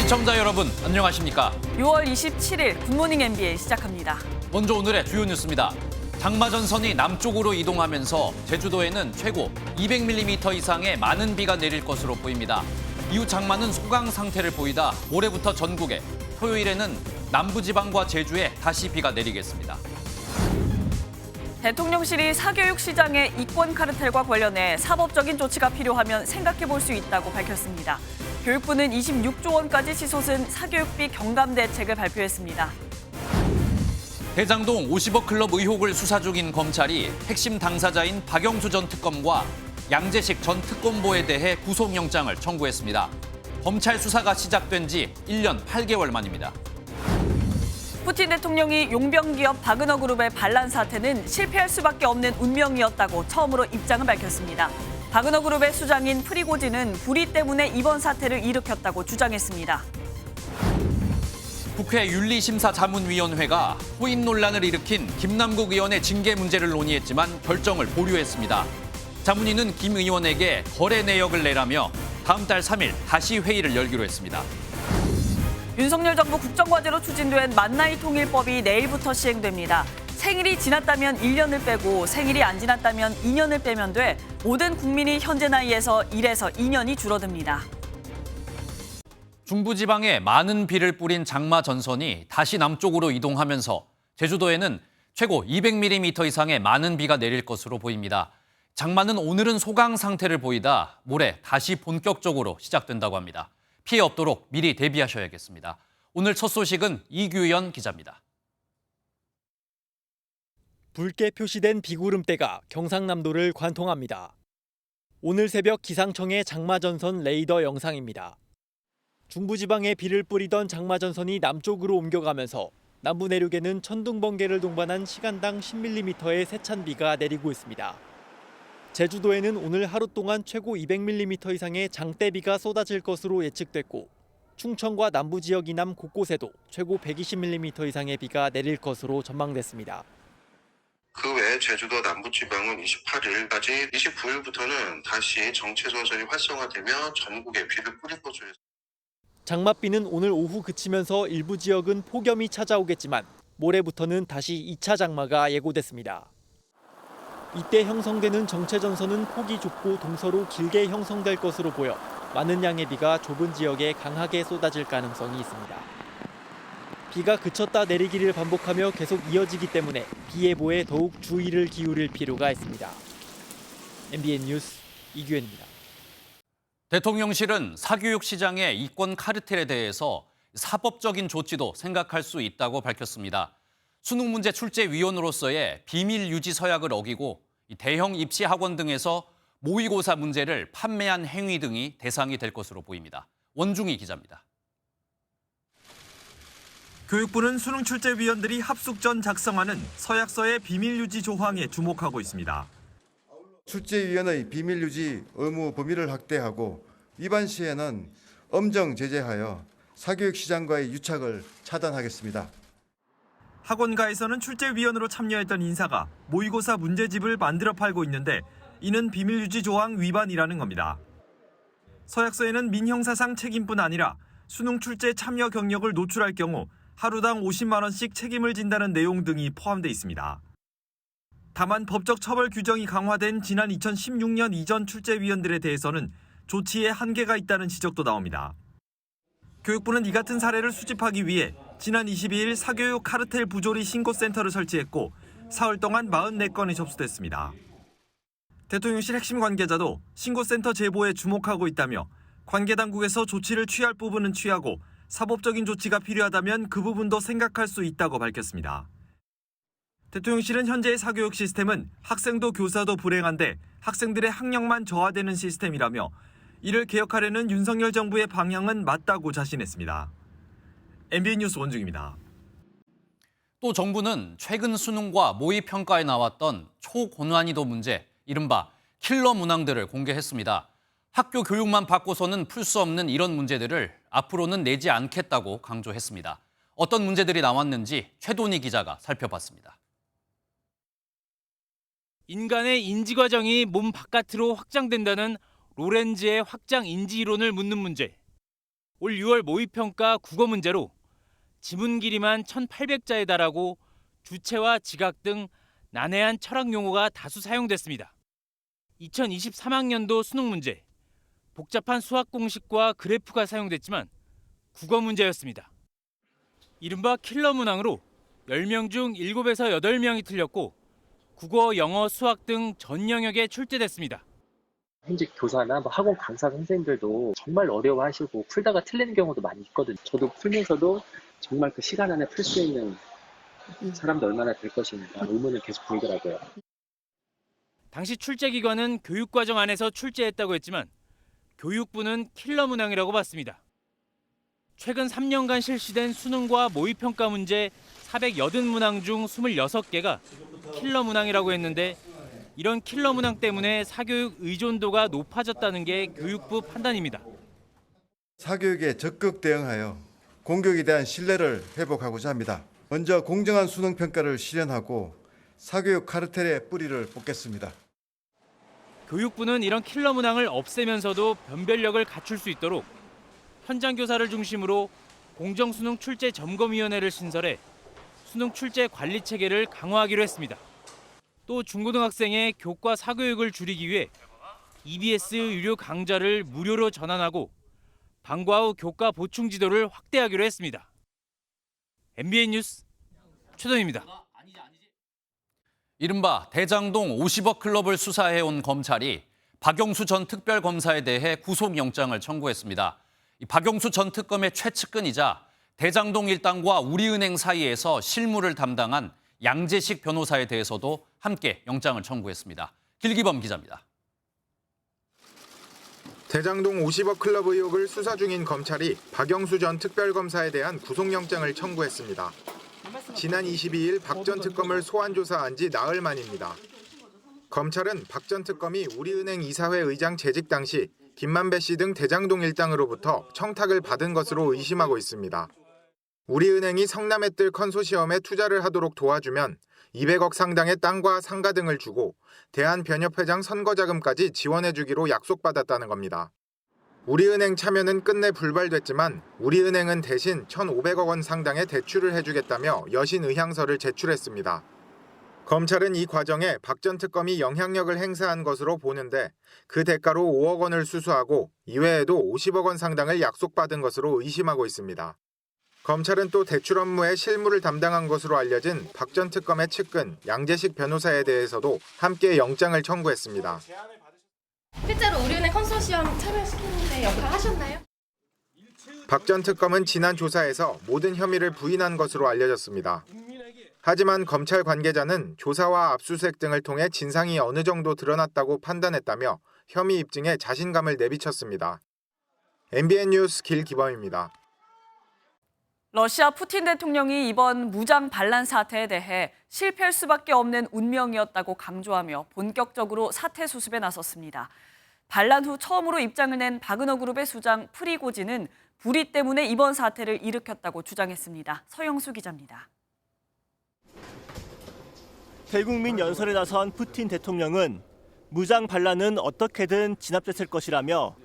시청자 여러분, 안녕하십니까? 6월 27일 굿모닝 NBA 시작합니다. 먼저 오늘의 주요 뉴스입니다. 장마전선이 남쪽으로 이동하면서 제주도에는 최고 200mm 이상의 많은 비가 내릴 것으로 보입니다. 이후 장마는 소강 상태를 보이다 모레부터 전국에, 토요일에는 남부지방과 제주에 다시 비가 내리겠습니다. 대통령실이 사교육 시장의 이권 카르텔과 관련해 사법적인 조치가 필요하면 생각해 볼 수 있다고 밝혔습니다. 교육부는 26조 원까지 치솟은 사교육비 경감 대책을 발표했습니다. 대장동 50억 클럽 의혹을 수사 중인 검찰이 핵심 당사자인 박영수 전 특검과 양재식 전 특검보에 대해 구속영장을 청구했습니다. 검찰 수사가 시작된 지 1년 8개월 만입니다. 푸틴 대통령이 용병기업 바그너 그룹의 반란 사태는 실패할 수밖에 없는 운명이었다고 처음으로 입장을 밝혔습니다. 바그너 그룹의 수장인 프리고진은 불의 때문에 이번 사태를 일으켰다고 주장했습니다. 국회 윤리심사자문위원회가 호인 논란을 일으킨 김남국 의원의 징계 문제를 논의했지만 결정을 보류했습니다. 자문위는 김 의원에게 거래 내역을 내라며 다음 달 3일 다시 회의를 열기로 했습니다. 윤석열 정부 국정과제로 추진된 만나이 통일법이 내일부터 시행됩니다. 생일이 지났다면 1년을 빼고 생일이 안 지났다면 2년을 빼면 돼 모든 국민이 현재 나이에서 1에서 2년이 줄어듭니다. 중부지방에 많은 비를 뿌린 장마 전선이 다시 남쪽으로 이동하면서 제주도에는 최고 200mm 이상의 많은 비가 내릴 것으로 보입니다. 장마는 오늘은 소강 상태를 보이다 모레 다시 본격적으로 시작된다고 합니다. 피해 없도록 미리 대비하셔야겠습니다. 오늘 첫 소식은 이규현 기자입니다. 붉게 표시된 비구름대가 경상남도를 관통합니다. 오늘 새벽 기상청의 장마전선 레이더 영상입니다. 중부지방에 비를 뿌리던 장마전선이 남쪽으로 옮겨가면서 남부 내륙에는 천둥번개를 동반한 시간당 10mm의 세찬 비가 내리고 있습니다. 제주도에는 오늘 하루 동안 최고 200mm 이상의 장대비가 쏟아질 것으로 예측됐고 충청과 남부 지역 이남 곳곳에도 최고 120mm 이상의 비가 내릴 것으로 전망됐습니다. 그 외에 제주도 남부지방은 28일까지 29일부터는 다시 정체전선이 활성화되며 전국에 비를 뿌릴 것으로 했습니다. 장맛비는 오늘 오후 그치면서 일부 지역은 폭염이 찾아오겠지만 모레부터는 다시 2차 장마가 예고됐습니다. 이때 형성되는 정체전선은 폭이 좁고 동서로 길게 형성될 것으로 보여 많은 양의 비가 좁은 지역에 강하게 쏟아질 가능성이 있습니다. 비가 그쳤다 내리기를 반복하며 계속 이어지기 때문에 비 예보에 더욱 주의를 기울일 필요가 있습니다. MBN 뉴스 이규현입니다. 대통령실은 사교육 시장의 이권 카르텔에 대해서 사법적인 조치도 생각할 수 있다고 밝혔습니다. 수능 문제 출제위원으로서의 비밀 유지 서약을 어기고 대형 입시 학원 등에서 모의고사 문제를 판매한 행위 등이 대상이 될 것으로 보입니다. 원중희 기자입니다. 교육부는 수능 출제위원들이 합숙 전 작성하는 서약서의 비밀 유지 조항에 주목하고 있습니다. 출제위원의 비밀 유지 의무 범위를 확대하고 위반 시에는 엄정 제재하여 사교육 시장과의 유착을 차단하겠습니다. 학원가에서는 출제위원으로 참여했던 인사가 모의고사 문제집을 만들어 팔고 있는데 이는 비밀 유지 조항 위반이라는 겁니다. 서약서에는 민형사상 책임뿐 아니라 수능 출제 참여 경력을 노출할 경우 하루당 50만 원씩 책임을 진다는 내용 등이 포함돼 있습니다. 다만 법적 처벌 규정이 강화된 지난 2016년 이전 출제위원들에 대해서는 조치에 한계가 있다는 지적도 나옵니다. 교육부는 이 같은 사례를 수집하기 위해 지난 22일 사교육 카르텔 부조리 신고센터를 설치했고 사흘 동안 44건이 접수됐습니다. 대통령실 핵심 관계자도 신고센터 제보에 주목하고 있다며 관계 당국에서 조치를 취할 부분은 취하고 사법적인 조치가 필요하다면 그 부분도 생각할 수 있다고 밝혔습니다. 대통령실은 현재의 사교육 시스템은 학생도 교사도 불행한데 학생들의 학력만 저하되는 시스템이라며 이를 개혁하려는 윤석열 정부의 방향은 맞다고 자신했습니다. MBN 뉴스 원중입니다. 또 정부는 최근 수능과 모의평가에 나왔던 초고난이도 문제, 이른바 킬러 문항들을 공개했습니다. 학교 교육만 받고서는 풀 수 없는 이런 문제들을 앞으로는 내지 않겠다고 강조했습니다. 어떤 문제들이 나왔는지 최돈희 기자가 살펴봤습니다. 인간의 인지 과정이 몸 바깥으로 확장된다는 로렌즈의 확장 인지 이론을 묻는 문제. 올 6월 모의평가 국어 문제로 지문 길이만 1,800자에 달하고 주체와 지각 등 난해한 철학 용어가 다수 사용됐습니다. 2023학년도 수능 문제, 복잡한 수학 공식과 그래프가 사용됐지만 국어 문제였습니다. 이른바 킬러 문항으로 10명 중 7에서 8명이 틀렸고 국어, 영어, 수학 등 전 영역에 출제됐습니다. 현직 교사나 학원 강사 선생님들도 정말 어려워하시고 풀다가 틀리는 경우도 많이 있거든요. 저도 풀면서도 정말 그 시간 안에 풀 수 있는 사람도 얼마나 될 것인가 의문을 계속 들더라고요. 당시 출제 기관은 교육과정 안에서 출제했다고 했지만 교육부는 킬러 문항이라고 봤습니다. 최근 3년간 실시된 수능과 모의평가 문제 480문항 중 26개가 킬러 문항이라고 했는데 이런 킬러 문항 때문에 사교육 의존도가 높아졌다는 게 교육부 판단입니다. 사교육에 적극 대응하여 공교육에 대한 신뢰를 회복하고자 합니다. 먼저 공정한 수능 평가를 실현하고 사교육 카르텔의 뿌리를 뽑겠습니다. 교육부는 이런 킬러 문항을 없애면서도 변별력을 갖출 수 있도록 현장 교사를 중심으로 공정수능 출제 점검위원회를 신설해 수능 출제 관리 체계를 강화하기로 했습니다. 또 중고등학생의 교과 사교육을 줄이기 위해 EBS 유료 강좌를 무료로 전환하고 방과 후 교과 보충 지도를 확대하기로 했습니다. MBN 뉴스 최동입니다. 이른바 대장동 50억 클럽을 수사해온 검찰이 박영수 전 특별검사에 대해 구속영장을 청구했습니다. 이 박영수 전 특검의 최측근이자 대장동 일당과 우리은행 사이에서 실무를 담당한 양재식 변호사에 대해서도 함께 영장을 청구했습니다. 길기범 기자입니다. 대장동 50억 클럽 의혹을 수사 중인 검찰이 박영수 전 특별검사에 대한 구속영장을 청구했습니다. 지난 22일 박 전 특검을 소환 조사한 지 나흘 만입니다. 검찰은 박 전 특검이 우리은행 이사회 의장 재직 당시 김만배 씨 등 대장동 일당으로부터 청탁을 받은 것으로 의심하고 있습니다. 우리은행이 성남의뜰 컨소시엄에 투자를 하도록 도와주면 200억 상당의 땅과 상가 등을 주고 대한변협회장 선거자금까지 지원해주기로 약속받았다는 겁니다. 우리은행 참여는 끝내 불발됐지만 우리은행은 대신 1,500억 원 상당의 대출을 해주겠다며 여신 의향서를 제출했습니다. 검찰은 이 과정에 박 전 특검이 영향력을 행사한 것으로 보는데 그 대가로 5억 원을 수수하고 이외에도 50억 원 상당을 약속받은 것으로 의심하고 있습니다. 검찰은 또 대출 업무에 실무를 담당한 것으로 알려진 박 전 특검의 측근 양재식 변호사에 대해서도 함께 영장을 청구했습니다. 실제로 우리은행 컨소시엄 참여시키는데 역할 하셨나요? 박 전 특검은 지난 조사에서 모든 혐의를 부인한 것으로 알려졌습니다. 하지만 검찰 관계자는 조사와 압수수색 등을 통해 진상이 어느 정도 드러났다고 판단했다며 혐의 입증에 자신감을 내비쳤습니다. MBN 뉴스 길기범입니다. 러시아 푸틴 대통령이 이번 무장 반란 사태에 대해 실패할 수밖에 없는 운명이었다고 강조하며 본격적으로 사태 수습에 나섰습니다. 반란 후 처음으로 입장을 낸 바그너 그룹의 수장 프리고진은 불의 때문에 이번 사태를 일으켰다고 주장했습니다. 서영수 기자입니다. 대국민 연설에 나선 푸틴 대통령은 무장 반란은 어떻게든 진압됐을 것이라며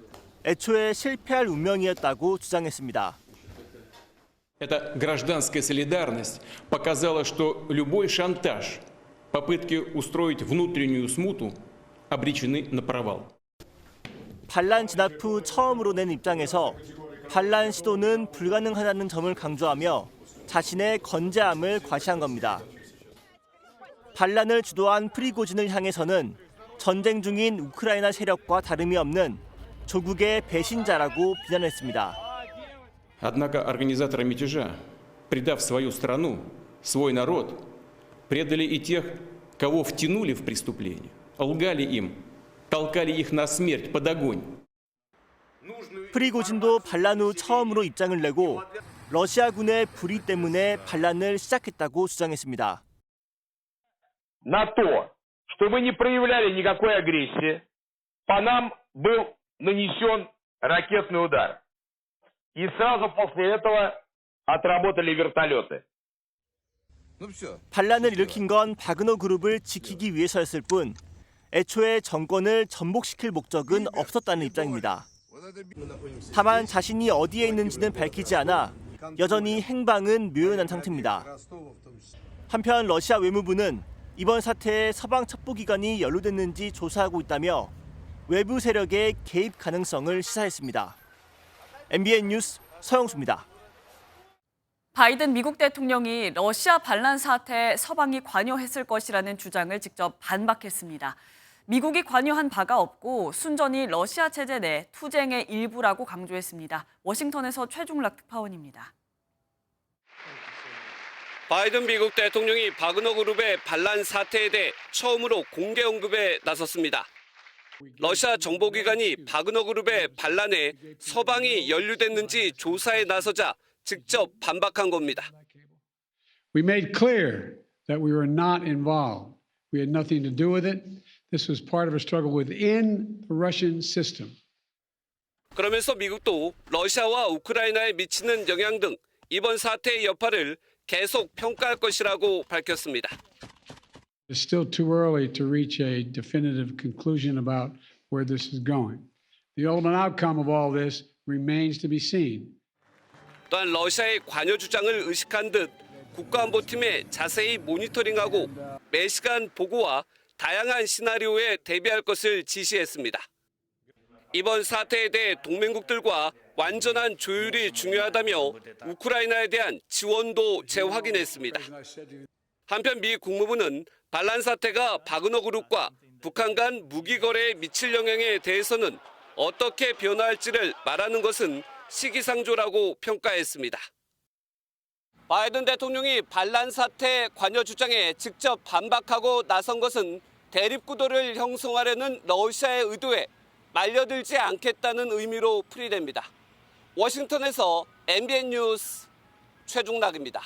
애초에 실패할 운명이었다고 주장했습니다. Эта гражданская солидарность показала, что любой шантаж, попытки устроить внутреннюю смуту обречены на провал. 반란 진압 후 처음으로 낸 입장에서 반란 시도는 불가능하다는 점을 강조하며 자신의 건재함을 과시한 겁니다. 반란을 주도한 프리고진을 향해서는 전쟁 중인 우크라이나 세력과 다름이 없는 조국의 배신자라고 비난했습니다. Однако организаторы мятежа, предав свою страну, свой народ, предали и тех, кого втянули в преступление, лгали им, толкали их на смерть под огонь. 프리고진도 반란 후 처음으로 입장을 내고 러시아군의 불의 때문에 반란을 시작했다고 주장했습니다. На то, чтобы не проявляли никакой агрессии, по нам был нанесен ракетный удар. И сразу после этого отработали вертолеты. 반란을 일으킨 건 바그너 그룹을 지키기 위해서였을 뿐 애초에 정권을 전복시킬 목적은 없었다는 입장입니다. 다만 자신이 어디에 있는지는 밝히지 않아 여전히 행방은 묘연한 상태입니다. 한편 러시아 외무부는 이번 사태에 서방 첩보기관이 연루됐는지 조사하고 있다며 외부 세력의 개입 가능성을 시사했습니다. MBN 뉴스 서영수입니다. 바이든 미국 대통령이 러시아 반란 사태에 서방이 관여했을 것이라는 주장을 직접 반박했습니다. 미국이 관여한 바가 없고 순전히 러시아 체제 내 투쟁의 일부라고 강조했습니다. 워싱턴에서 최중락 특파원입니다. 바이든 미국 대통령이 바그너 그룹의 반란 사태에 대해 처음으로 공개 언급에 나섰습니다. 러시아 정보기관이 바그너 그룹의 반란에 서방이 연루됐는지 조사에 나서자 직접 반박한 겁니다. We made clear that we were not involved. We had nothing to do with it. This was part of a struggle within the Russian system. 그러면서 미국도 러시아와 우크라이나에 미치는 영향 등 이번 사태의 여파를 계속 평가할 것이라고 밝혔습니다. It's still too early to reach a definitive conclusion about where this is going. The ultimate outcome of all this remains to be seen. 또한 러시아의 관여 주장을 의식한 듯 국가안보팀에 자세히 모니터링하고 매시간 보고와 다양한 시나리오에 대비할 것을 지시했습니다. 이번 사태에 대해 동맹국들과 완전한 조율이 중요하다며 우크라이나에 대한 지원도 재확인했습니다. 한편 미 국무부는 반란 사태가 바그너 그룹과 북한 간 무기 거래에 미칠 영향에 대해서는 어떻게 변화할지를 말하는 것은 시기상조라고 평가했습니다. 바이든 대통령이 반란 사태 관여 주장에 직접 반박하고 나선 것은 대립구도를 형성하려는 러시아의 의도에 말려들지 않겠다는 의미로 풀이됩니다. 워싱턴에서 MBN 뉴스 최중락입니다.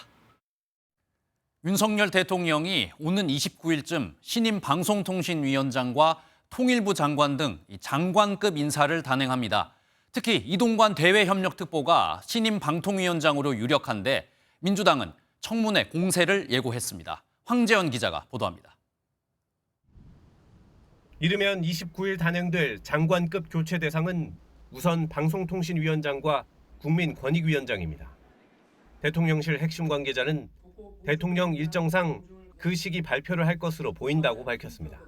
윤석열 대통령이 오는 29일쯤 신임 방송통신위원장과 통일부 장관 등 장관급 인사를 단행합니다. 특히 이동관 대외협력특보가 신임 방통위원장으로 유력한데 민주당은 청문회 공세를 예고했습니다. 황재현 기자가 보도합니다. 이르면 29일 단행될 장관급 교체 대상은 우선 방송통신위원장과 국민권익위원장입니다. 대통령실 핵심 관계자는 대통령 일정상 그 시기 발표를 할 것으로 보인다고 밝혔습니다.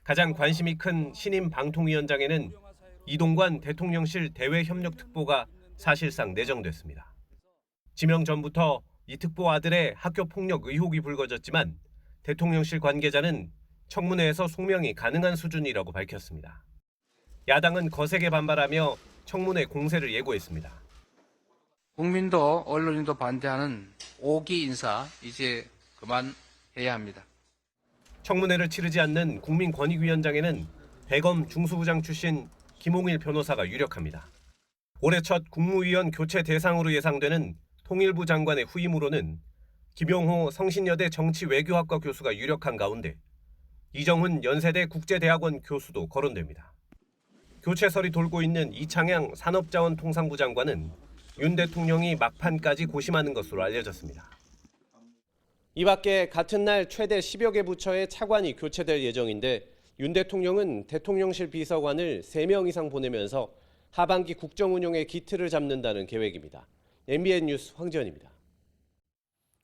가장 관심이 큰 신임 방통위원장에는 이동관 대통령실 대외협력특보가 사실상 내정됐습니다. 지명 전부터 이 특보 아들의 학교 폭력 의혹이 불거졌지만 대통령실 관계자는 청문회에서 소명이 가능한 수준이라고 밝혔습니다. 야당은 거세게 반발하며 청문회 공세를 예고했습니다. 국민도 언론인도 반대하는 5기 인사 이제 그만해야 합니다. 청문회를 치르지 않는 국민권익위원장에는 대검 중수부장 출신 김홍일 변호사가 유력합니다. 올해 첫 국무위원 교체 대상으로 예상되는 통일부 장관의 후임으로는 김용호 성신여대 정치외교학과 교수가 유력한 가운데 이정훈 연세대 국제대학원 교수도 거론됩니다. 교체설이 돌고 있는 이창양 산업자원통상부 장관은 윤 대통령이 막판까지 고심하는 것으로 알려졌습니다. 이 밖에 같은 날 최대 10여 개 부처의 차관이 교체될 예정인데 윤 대통령은 대통령실 비서관을 3명 이상 보내면서 하반기 국정운영의 기틀을 잡는다는 계획입니다. MBN 뉴스 황지연입니다.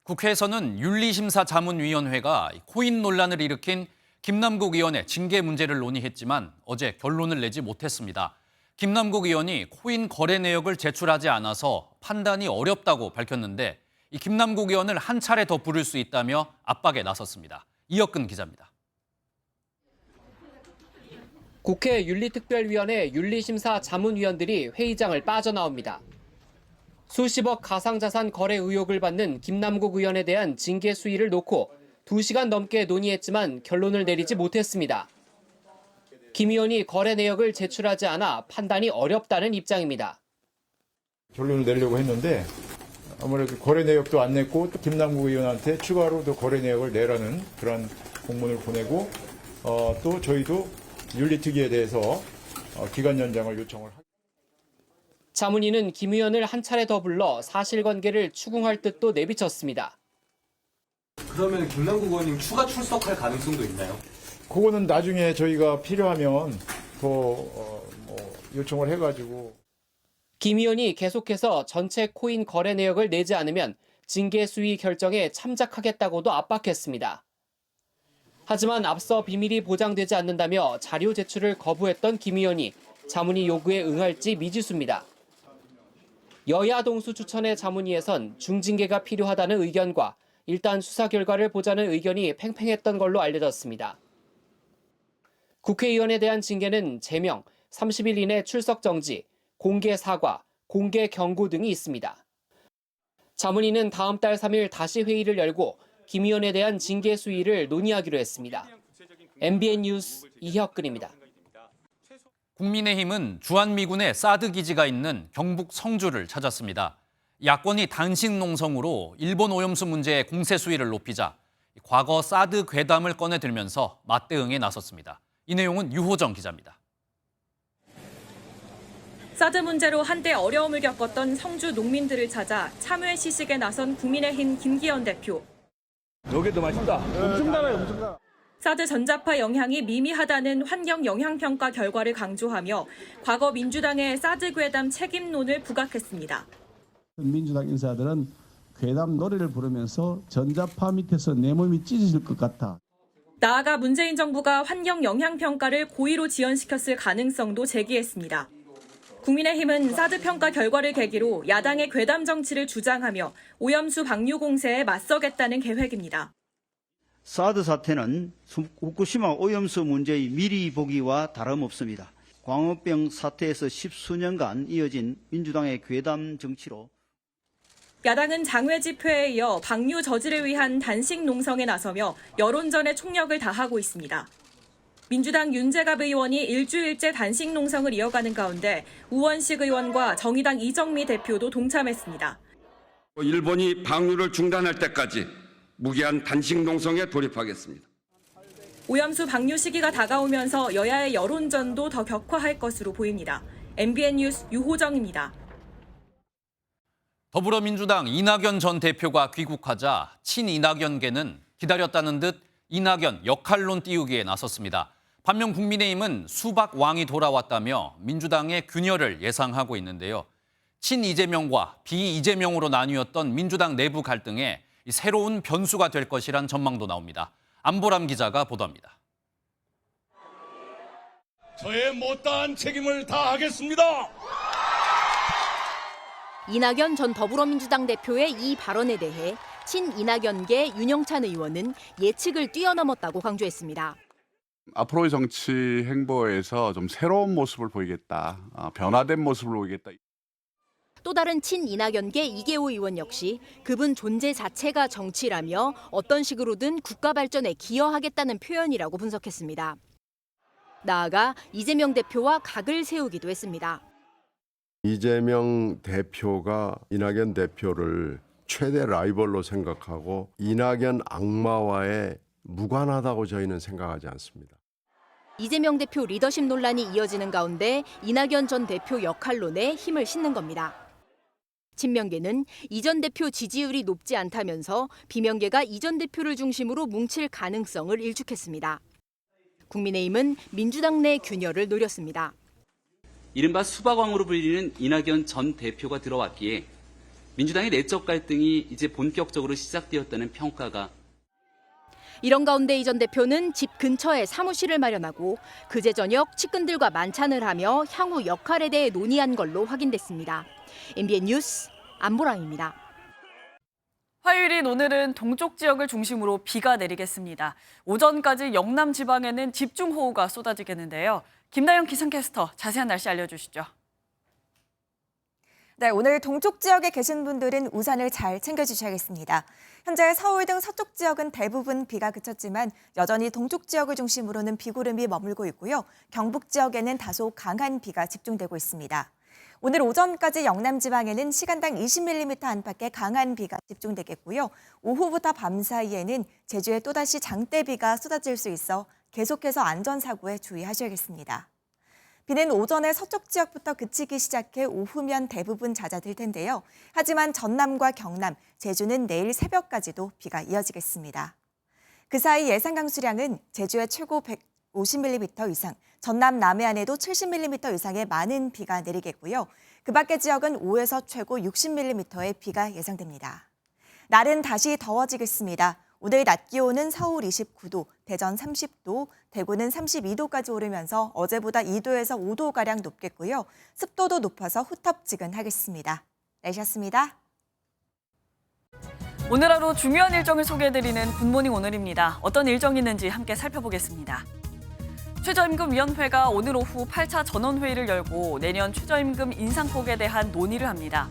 국회에서는 윤리심사자문위원회가 코인 논란을 일으킨 김남국 의원의 징계 문제를 논의했지만 어제 결론을 내지 못했습니다. 김남국 의원이 코인 거래 내역을 제출하지 않아서 판단이 어렵다고 밝혔는데 이 김남국 의원을 한 차례 더 부를 수 있다며 압박에 나섰습니다. 이혁근 기자입니다. 국회 윤리특별위원회 윤리심사 자문위원들이 회의장을 빠져나옵니다. 수십억 가상자산 거래 의혹을 받는 김남국 의원에 대한 징계 수위를 놓고 2시간 넘게 논의했지만 결론을 내리지 못했습니다. 김 의원이 거래 내역을 제출하지 않아 판단이 어렵다는 입장입니다. 결론을 내려고 했는데 아무래도 거래 내역도 안 냈고 또 김남국 의원한테 추가로 더 거래 내역을 내라는 그런 공문을 보내고 또 저희도 윤리특위에 대해서 기간 연장을 요청을 하겠습니다. 자문위는 김 의원을 한 차례 더 불러 사실관계를 추궁할 뜻도 내비쳤습니다. 그러면 김남국 의원님 추가 출석할 가능성도 있나요? 그거는 나중에 저희가 필요하면 더 요청을 해가지고. 김 의원이 계속해서 전체 코인 거래 내역을 내지 않으면 징계 수위 결정에 참작하겠다고도 압박했습니다. 하지만 앞서 비밀이 보장되지 않는다며 자료 제출을 거부했던 김 의원이 자문위 요구에 응할지 미지수입니다. 여야 동수 추천의 자문위에선 중징계가 필요하다는 의견과 일단 수사 결과를 보자는 의견이 팽팽했던 걸로 알려졌습니다. 국회의원에 대한 징계는 제명, 30일 이내 출석 정지, 공개 사과, 공개 경고 등이 있습니다. 자문위는 다음 달 3일 다시 회의를 열고 김 의원에 대한 징계 수위를 논의하기로 했습니다. MBN 뉴스 이혁근입니다. 국민의힘은 주한미군의 사드 기지가 있는 경북 성주를 찾았습니다. 야권이 단식 농성으로 일본 오염수 문제의 공세 수위를 높이자 과거 사드 괴담을 꺼내들면서 맞대응에 나섰습니다. 이 내용은 유호정 기자입니다. 사드 문제로 한때 어려움을 겪었던 성주 농민들을 찾아 참회 시식에 나선 국민의힘 김기현 대표. 여기 더 맛있다. 엄청 달아요, 엄청 달아. 사드 전자파 영향이 미미하다는 환경 영향평가 결과를 강조하며 과거 민주당의 사드 괴담 책임론을 부각했습니다. 민주당 인사들은 괴담 노래를 부르면서 전자파 밑에서 내 몸이 찢어질 것 같아. 나아가 문재인 정부가 환경 영향평가를 고의로 지연시켰을 가능성도 제기했습니다. 국민의힘은 사드 평가 결과를 계기로 야당의 괴담 정치를 주장하며 오염수 방류 공세에 맞서겠다는 계획입니다. 사드 사태는 후쿠시마 오염수 문제의 미리 보기와 다름없습니다. 광우병 사태에서 10수년간 이어진 민주당의 괴담 정치로 야당은 장외 집회에 이어 방류 저지를 위한 단식 농성에 나서며 여론전에 총력을 다하고 있습니다. 민주당 윤재갑 의원이 일주일째 단식 농성을 이어가는 가운데 우원식 의원과 정의당 이정미 대표도 동참했습니다. 일본이 방류를 중단할 때까지 무기한 단식 농성에 돌입하겠습니다. 오염수 방류 시기가 다가오면서 여야의 여론전도 더 격화할 것으로 보입니다. MBN 뉴스 유호정입니다. 더불어민주당 이낙연 전 대표가 귀국하자 친이낙연계는 기다렸다는 듯 이낙연 역할론 띄우기에 나섰습니다. 반면 국민의힘은 수박 왕이 돌아왔다며 민주당의 균열을 예상하고 있는데요. 친이재명과 비이재명으로 나뉘었던 민주당 내부 갈등에 새로운 변수가 될 것이란 전망도 나옵니다. 안보람 기자가 보도합니다. 저의 못다한 책임을 다하겠습니다. 이낙연 전 더불어민주당 대표의 이 발언에 대해 친이낙연계 윤영찬 의원은 예측을 뛰어넘었다고 강조했습니다. 앞으로의 정치 행보에서 좀 새로운 모습을 보이겠다, 변화된 모습을 보이겠다. 또 다른 친이낙연계 이계호 의원 역시 그분 존재 자체가 정치라며 어떤 식으로든 국가 발전에 기여하겠다는 표현이라고 분석했습니다. 나아가 이재명 대표와 각을 세우기도 했습니다. 이재명 대표가 이낙연 대표를 최대 라이벌로 생각하고 이낙연 악마와의 무관하다고 저희는 생각하지 않습니다. 이재명 대표 리더십 논란이 이어지는 가운데 이낙연 전 대표 역할론에 힘을 싣는 겁니다. 친명계는 이 전 대표 지지율이 높지 않다면서 비명계가 이 전 대표를 중심으로 뭉칠 가능성을 일축했습니다. 국민의힘은 민주당 내 균열을 노렸습니다. 이른바 수박왕으로 불리는 이낙연 전 대표가 들어왔기에 민주당의 내적 갈등이 이제 본격적으로 시작되었다는 평가가. 이런 가운데 이 전 대표는 집 근처에 사무실을 마련하고 그제 저녁 측근들과 만찬을 하며 향후 역할에 대해 논의한 걸로 확인됐습니다. MBN 뉴스 안보랑입니다. 화요일인 오늘은 동쪽 지역을 중심으로 비가 내리겠습니다. 오전까지 영남 지방에는 집중호우가 쏟아지겠는데요. 김나영 기상캐스터 자세한 날씨 알려주시죠. 네, 오늘 동쪽 지역에 계신 분들은 우산을 잘 챙겨주셔야겠습니다. 현재 서울 등 서쪽 지역은 대부분 비가 그쳤지만 여전히 동쪽 지역을 중심으로는 비구름이 머물고 있고요. 경북 지역에는 다소 강한 비가 집중되고 있습니다. 오늘 오전까지 영남 지방에는 시간당 20mm 안팎의 강한 비가 집중되겠고요. 오후부터 밤 사이에는 제주에 또다시 장대비가 쏟아질 수 있어 계속해서 안전사고에 주의하셔야겠습니다. 비는 오전에 서쪽 지역부터 그치기 시작해 오후면 대부분 잦아들 텐데요. 하지만 전남과 경남, 제주는 내일 새벽까지도 비가 이어지겠습니다. 그 사이 예상 강수량은 제주에 최고 50mm 이상, 전남 남해안에도 70mm 이상의 많은 비가 내리겠고요. 그 밖의 지역은 5에서 최고 60mm의 비가 예상됩니다. 날은 다시 더워지겠습니다. 오늘 낮 기온은 서울 29도, 대전 30도, 대구는 32도까지 오르면서 어제보다 2도에서 5도가량 높겠고요. 습도도 높아서 후텁지근하겠습니다. 날씨였습니다. 오늘 하루 중요한 일정을 소개해드리는 굿모닝 오늘입니다. 어떤 일정이 있는지 함께 살펴보겠습니다. 최저임금위원회가 오늘 오후 8차 전원회의를 열고 내년 최저임금 인상폭에 대한 논의를 합니다.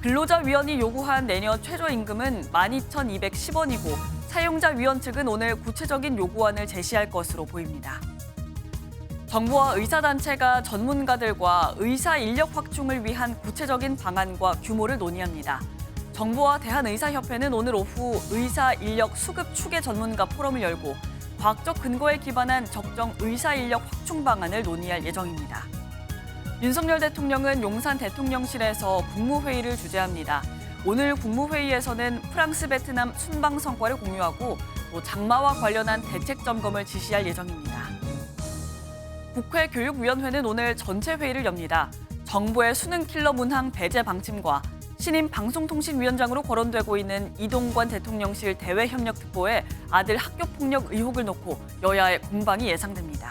근로자위원이 요구한 내년 최저임금은 12,210원이고 사용자위원 측은 오늘 구체적인 요구안을 제시할 것으로 보입니다. 정부와 의사단체가 전문가들과 의사 인력 확충을 위한 구체적인 방안과 규모를 논의합니다. 정부와 대한의사협회는 오늘 오후 의사 인력 수급 추계 전문가 포럼을 열고 과학적 근거에 기반한 적정 의사 인력 확충 방안을 논의할 예정입니다. 윤석열 대통령은 용산 대통령실에서 국무회의를 주재합니다. 오늘 국무회의에서는 프랑스, 베트남 순방 성과를 공유하고 또 장마와 관련한 대책 점검을 지시할 예정입니다. 국회 교육위원회는 오늘 전체 회의를 엽니다. 정부의 수능 킬러 문항 배제 방침과 신임 방송통신위원장으로 거론되고 있는 이동관 대통령실 대외협력특보에 아들 학교폭력 의혹을 놓고 여야의 공방이 예상됩니다.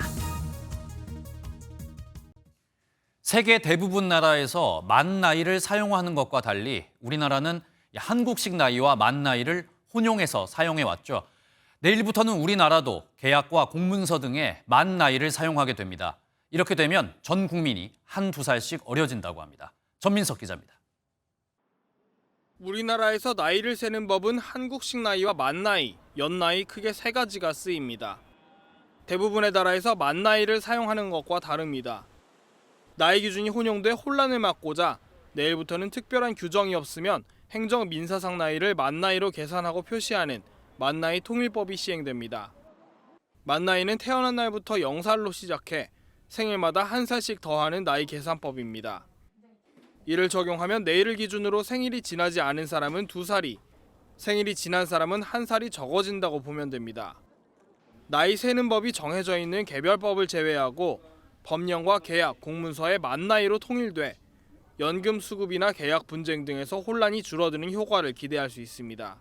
세계 대부분 나라에서 만 나이를 사용하는 것과 달리 우리나라는 한국식 나이와 만 나이를 혼용해서 사용해왔죠. 내일부터는 우리나라도 계약과 공문서 등에 만 나이를 사용하게 됩니다. 이렇게 되면 전 국민이 한두 살씩 어려진다고 합니다. 전민석 기자입니다. 우리나라에서 나이를 세는 법은 한국식 나이와 만 나이, 연 나이 크게 세 가지가 쓰입니다. 대부분의 나라에서 만 나이를 사용하는 것과 다릅니다. 나이 기준이 혼용돼 혼란을 막고자 내일부터는 특별한 규정이 없으면 행정 민사상 나이를 만 나이로 계산하고 표시하는 만 나이 통일법이 시행됩니다. 만 나이는 태어난 날부터 0살로 시작해 생일마다 한 살씩 더하는 나이 계산법입니다. 이를 적용하면 내일을 기준으로 생일이 지나지 않은 사람은 2살이, 생일이 지난 사람은 1살이 적어진다고 보면 됩니다. 나이 세는 법이 정해져 있는 개별법을 제외하고 법령과 계약, 공문서의 만 나이로 통일돼 연금 수급이나 계약 분쟁 등에서 혼란이 줄어드는 효과를 기대할 수 있습니다.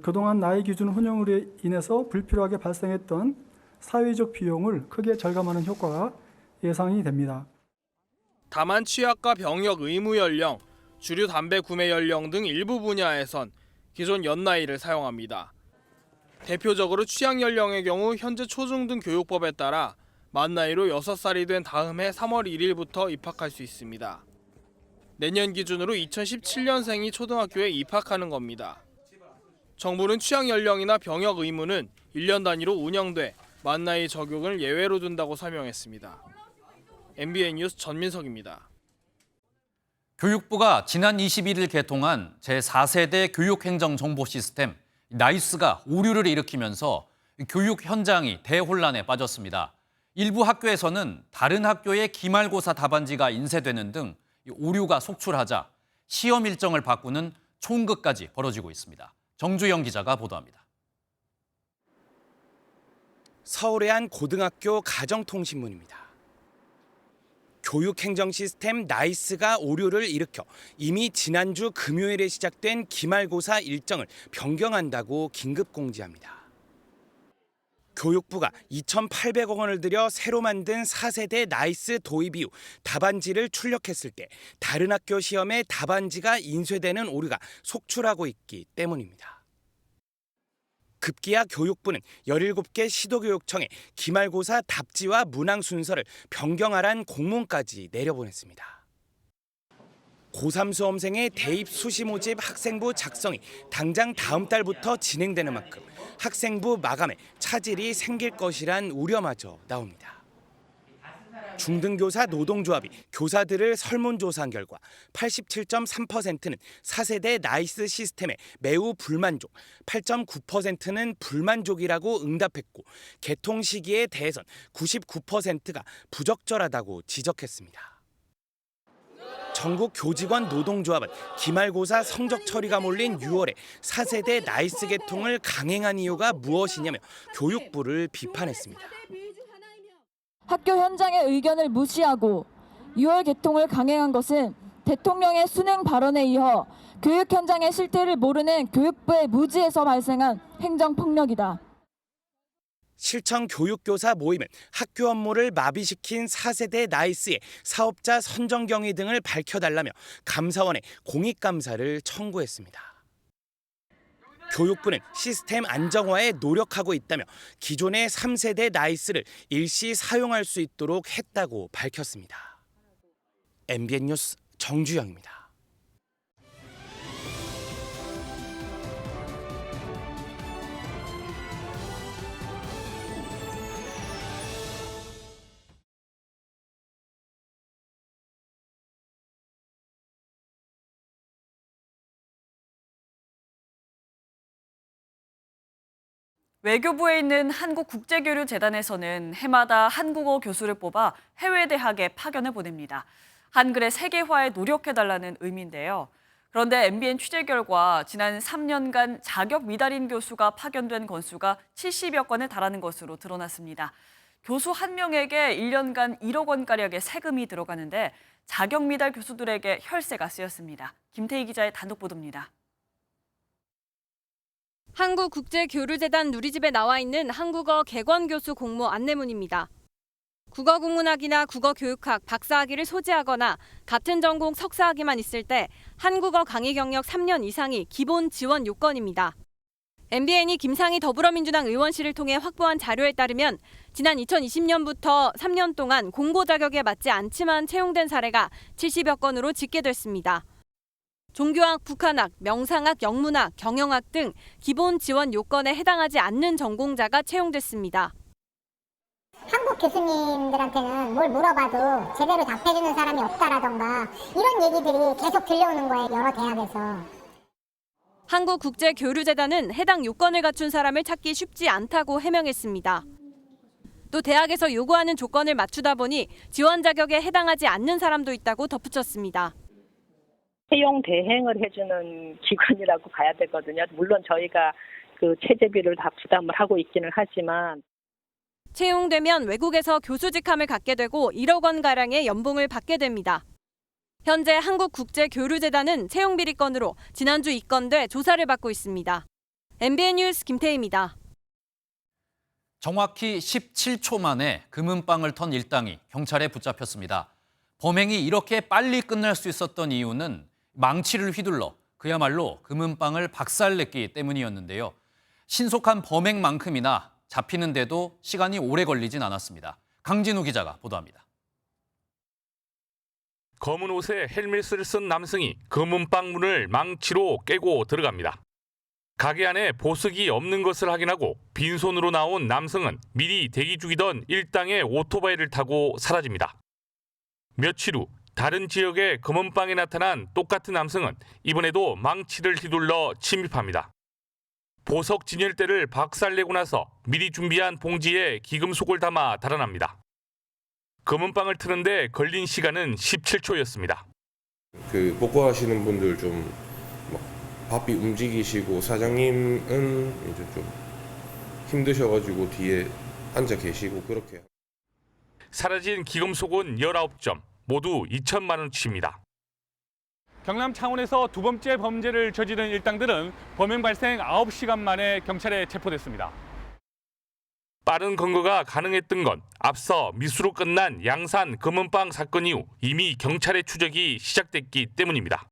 그동안 나이 기준 혼용으로 인해서 불필요하게 발생했던 사회적 비용을 크게 절감하는 효과가 예상이 됩니다. 다만 취약과 병역 의무 연령, 주류 담배 구매 연령 등 일부 분야에선 기존 연나이를 사용합니다. 대표적으로 취약 연령의 경우 현재 초중등교육법에 따라 만 나이로 6살이 된 다음 해 3월 1일부터 입학할 수 있습니다. 내년 기준으로 2017년생이 초등학교에 입학하는 겁니다. 정부는 취약 연령이나 병역 의무는 1년 단위로 운영돼 만 나이 적용을 예외로 둔다고 설명했습니다. MBN 뉴스 전민석입니다. 교육부가 지난 21일 개통한 제4세대 교육행정정보 시스템 나이스가 오류를 일으키면서 교육 현장이 대혼란에 빠졌습니다. 일부 학교에서는 다른 학교의 기말고사 답안지가 인쇄되는 등 오류가 속출하자 시험 일정을 바꾸는 총극까지 벌어지고 있습니다. 정주영 기자가 보도합니다. 서울의 한 고등학교 가정통신문입니다. 교육행정 시스템 나이스가 오류를 일으켜 이미 지난주 금요일에 시작된 기말고사 일정을 변경한다고 긴급 공지합니다. 교육부가 2,800억 원을 들여 새로 만든 4세대 나이스 도입 이후 답안지를 출력했을 때 다른 학교 시험에 답안지가 인쇄되는 오류가 속출하고 있기 때문입니다. 급기야 교육부는 17개 시도교육청에 기말고사 답지와 문항 순서를 변경하란 공문까지 내려보냈습니다. 고3 수험생의 대입 수시 모집 학생부 작성이 당장 다음 달부터 진행되는 만큼 학생부 마감에 차질이 생길 것이란 우려마저 나옵니다. 중등교사 노동조합이 교사들을 설문조사한 결과 87.3%는 4세대 나이스 시스템에 매우 불만족, 8.9%는 불만족이라고 응답했고 개통 시기에 대해선 99%가 부적절하다고 지적했습니다. 전국 교직원 노동조합은 기말고사 성적 처리가 몰린 6월에 4세대 나이스 개통을 강행한 이유가 무엇이냐며 교육부를 비판했습니다. 학교 현장의 의견을 무시하고 6월 개통을 강행한 것은 대통령의 순행 발언에 이어 교육 현장의 실태를 모르는 교육부의 무지에서 발생한 행정폭력이다. 실청 교육교사 모임은 학교 업무를 마비시킨 4세대 나이스의 사업자 선정 경위 등을 밝혀달라며 감사원에 공익감사를 청구했습니다. 교육부는 시스템 안정화에 노력하고 있다며 기존의 3세대 나이스를 일시 사용할 수 있도록 했다고 밝혔습니다. MBN 뉴스 정주영입니다. 외교부에 있는 한국국제교류재단에서는 해마다 한국어 교수를 뽑아 해외 대학에 파견을 보냅니다. 한글의 세계화에 노력해달라는 의미인데요. 그런데 MBN 취재 결과 지난 3년간 자격 미달인 교수가 파견된 건수가 70여 건에 달하는 것으로 드러났습니다. 교수 한 명에게 1년간 1억 원가량의 세금이 들어가는데 자격 미달 교수들에게 혈세가 쓰였습니다. 김태희 기자의 단독 보도입니다. 한국국제교류재단 누리집에 나와 있는 한국어 객원교수 공모 안내문입니다. 국어국문학이나 국어교육학 박사학위를 소지하거나 같은 전공 석사학위만 있을 때 한국어 강의 경력 3년 이상이 기본 지원 요건입니다. MBN이 김상희 더불어민주당 의원실을 통해 확보한 자료에 따르면 지난 2020년부터 3년 동안 공고 자격에 맞지 않지만 채용된 사례가 70여 건으로 집계됐습니다. 종교학, 북한학, 명상학, 영문학, 경영학 등 기본 지원 요건에 해당하지 않는 전공자가 채용됐습니다. 한국 교수님들한테는 뭘 물어봐도 제대로 답해주는 사람이 없다라던가 이런 얘기들이 계속 들려오는 거예요, 여러 대학에서. 한국국제교류재단은 해당 요건을 갖춘 사람을 찾기 쉽지 않다고 해명했습니다. 또 대학에서 요구하는 조건을 맞추다 보니 지원 자격에 해당하지 않는 사람도 있다고 덧붙였습니다. 채용 대행을 해주는 기관이라고 봐야 되거든요. 물론 저희가 그 체재비를 다 부담을 하고 있기는 하지만. 채용되면 외국에서 교수직함을 갖게 되고 1억 원가량의 연봉을 받게 됩니다. 현재 한국국제교류재단은 채용 비리 건으로 지난주 입건돼 조사를 받고 있습니다. MBN 뉴스 김태희입니다. 정확히 17초 만에 금은방을 턴 일당이 경찰에 붙잡혔습니다. 범행이 이렇게 빨리 끝날 수 있었던 이유는 망치를 휘둘러 그야말로 금은방을 박살냈기 때문이었는데요. 신속한 범행만큼이나 잡히는데도 시간이 오래 걸리진 않았습니다. 강진우 기자가 보도합니다. 검은 옷에 헬멧을 쓴 남성이 금은방 문을 망치로 깨고 들어갑니다. 가게 안에 보석이 없는 것을 확인하고 빈손으로 나온 남성은 미리 대기 중이던 일당의 오토바이를 타고 사라집니다. 며칠 후 다른 지역의 금은방에 나타난 똑같은 남성은 이번에도 망치를 휘둘러 침입합니다. 보석 진열대를 박살내고 나서 미리 준비한 봉지에 기금속을 담아 달아납니다. 금은방을 트는데 걸린 시간은 17초였습니다. 복구하시는 분들 좀 바삐 움직이시고 사장님은 이제 좀 힘드셔가지고 뒤에 앉아 계시고 그렇게. 사라진 기금속은 19점, 모두 2천만 원치입니다. 경남 창원에서 두 번째 범죄를 저지른 일당들은 범행 발생 9시간 만에 경찰에 체포됐습니다. 빠른 검거가 가능했던 건 앞서 미수로 끝난 양산 금은방 사건 이후 이미 경찰의 추적이 시작됐기 때문입니다.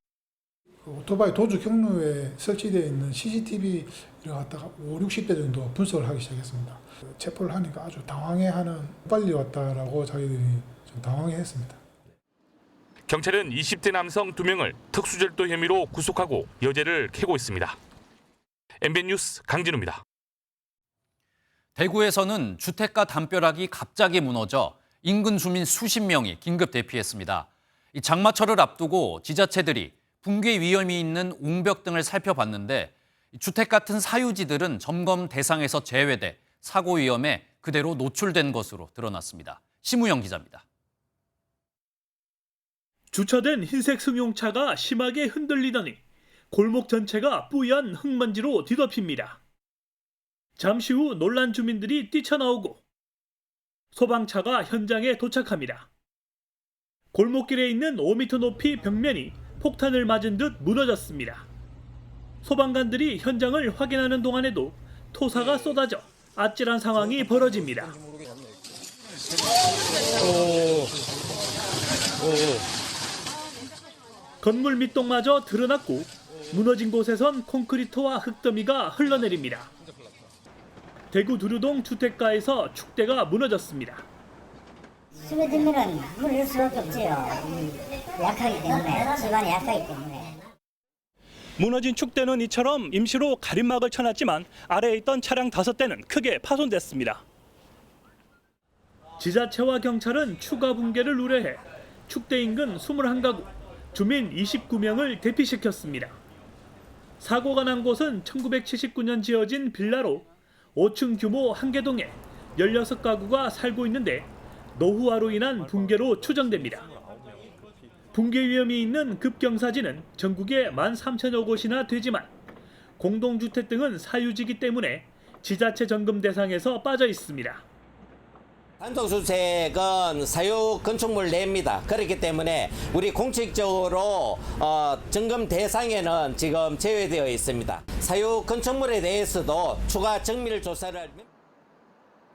오토바이 도주 경로에 설치되어 있는 CCTV를 갖다가 50, 60대 정도 분석을 하기 시작했습니다. 체포를 하니까 아주 당황해하는, 빨리 왔다라고 자기들이 좀 당황해했습니다. 경찰은 20대 남성 2명을 특수절도 혐의로 구속하고 여죄를 캐고 있습니다. MBN 뉴스 강진우입니다. 대구에서는 주택가 담벼락이 갑자기 무너져 인근 주민 수십 명이 긴급 대피했습니다. 이 장마철을 앞두고 지자체들이 붕괴 위험이 있는 옹벽 등을 살펴봤는데 주택 같은 사유지들은 점검 대상에서 제외돼 사고 위험에 그대로 노출된 것으로 드러났습니다. 심우영 기자입니다. 주차된 흰색 승용차가 심하게 흔들리더니 골목 전체가 뿌연 흙먼지로 뒤덮입니다. 잠시 후 놀란 주민들이 뛰쳐나오고 소방차가 현장에 도착합니다. 골목길에 있는 5m 높이 벽면이 폭탄을 맞은 듯 무너졌습니다. 소방관들이 현장을 확인하는 동안에도 토사가 쏟아져 아찔한 상황이 벌어집니다. 건물 밑동마저 드러났고 무너진 곳에선 콘크리트와 흙더미가 흘러내립니다. 대구 두류동 주택가에서 축대가 무너졌습니다. 스며들면 물을 넣을 수밖에 없지요. 약하기 때문에, 집안이 약하기 때문에. 무너진 축대는 이처럼 임시로 가림막을 쳐놨지만 아래에 있던 차량 5대는 크게 파손됐습니다. 지자체와 경찰은 추가 붕괴를 우려해 축대 인근 21가구, 주민 29명을 대피시켰습니다. 사고가 난 곳은 1979년 지어진 빌라로 5층 규모 한개동에 16가구가 살고 있는데 노후화로 인한 붕괴로 추정됩니다. 붕괴 위험이 있는 급경사지는 전국에 13,000여 곳이나 되지만 공동주택 등은 사유지이기 때문에 지자체 점검 대상에서 빠져 있습니다. 단독주택은 사유 건축물 내입니다. 그렇기 때문에 우리 공식적으로 점검 대상에는 지금 제외되어 있습니다. 사유 건축물에 대해서도 추가 정밀 조사를.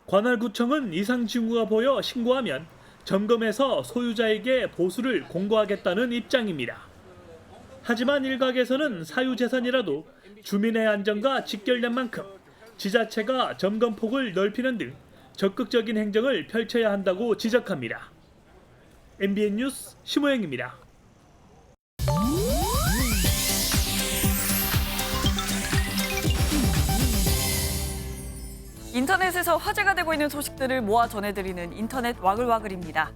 관할구청은 이상 징후가 보여 신고하면 점검해서 소유자에게 보수를 공고하겠다는 입장입니다. 하지만 일각에서는 사유재산이라도 주민의 안전과 직결된 만큼 지자체가 점검폭을 넓히는 등 적극적인 행정을 펼쳐야 한다고 지적합니다. MBN 뉴스 심호영입니다. 인터넷에서 화제가 되고 있는 소식들을 모아 전해드리는 인터넷 와글와글입니다.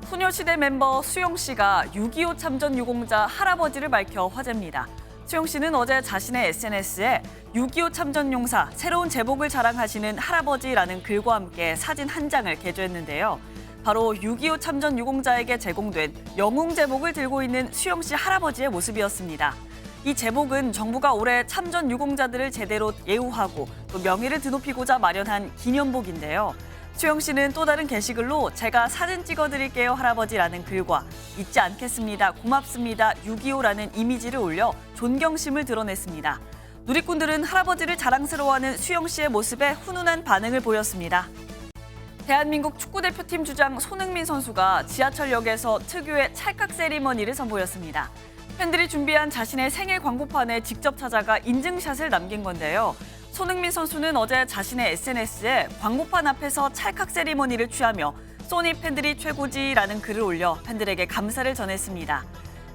소녀시대 멤버 수용 씨가 6.25 참전 유공자 할아버지를 밝혀 화제입니다. 수용 씨는 어제 자신의 SNS에 6.25 참전 용사 새로운 제복을 자랑하시는 할아버지라는 글과 함께 사진 한 장을 게재했는데요. 바로 6.25 참전 유공자에게 제공된 영웅 제복을 들고 있는 수용 씨 할아버지의 모습이었습니다. 이 제복은 정부가 올해 참전 유공자들을 제대로 예우하고 또 명예를 드높이고자 마련한 기념복인데요. 수영 씨는 또 다른 게시글로 제가 사진 찍어드릴게요 할아버지라는 글과 잊지 않겠습니다, 고맙습니다, 6.25라는 이미지를 올려 존경심을 드러냈습니다. 누리꾼들은 할아버지를 자랑스러워하는 수영 씨의 모습에 훈훈한 반응을 보였습니다. 대한민국 축구대표팀 주장 손흥민 선수가 지하철역에서 특유의 찰칵 세리머니를 선보였습니다. 팬들이 준비한 자신의 생일 광고판에 직접 찾아가 인증샷을 남긴 건데요. 손흥민 선수는 어제 자신의 SNS에 광고판 앞에서 찰칵 세리머니를 취하며 소니 팬들이 최고지라는 글을 올려 팬들에게 감사를 전했습니다.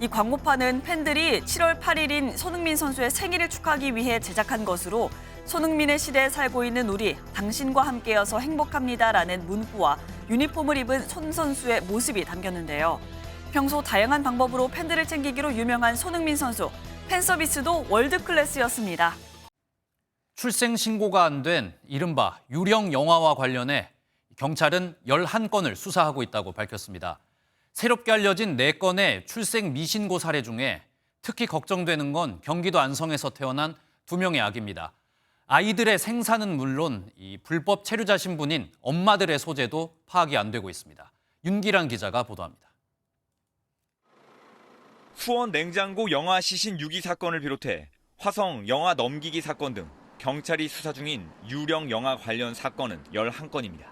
이 광고판은 팬들이 7월 8일인 손흥민 선수의 생일을 축하하기 위해 제작한 것으로 손흥민의 시대에 살고 있는 우리, 당신과 함께여서 행복합니다라는 문구와 유니폼을 입은 손 선수의 모습이 담겼는데요. 평소 다양한 방법으로 팬들을 챙기기로 유명한 손흥민 선수, 팬 서비스도 월드 클래스였습니다. 출생 신고가 안 된 이른바 유령 영화와 관련해 경찰은 11건을 수사하고 있다고 밝혔습니다. 새롭게 알려진 4건의 출생 미신고 사례 중에 특히 걱정되는 건 경기도 안성에서 태어난 2명의 아기입니다. 아이들의 생사는 물론 이 불법 체류자 신분인 엄마들의 소재도 파악이 안 되고 있습니다. 윤기란 기자가 보도합니다. 수원 냉장고 영화 시신 유기 사건을 비롯해 화성 영화 넘기기 사건 등 경찰이 수사 중인 유령 영화 관련 사건은 11건입니다.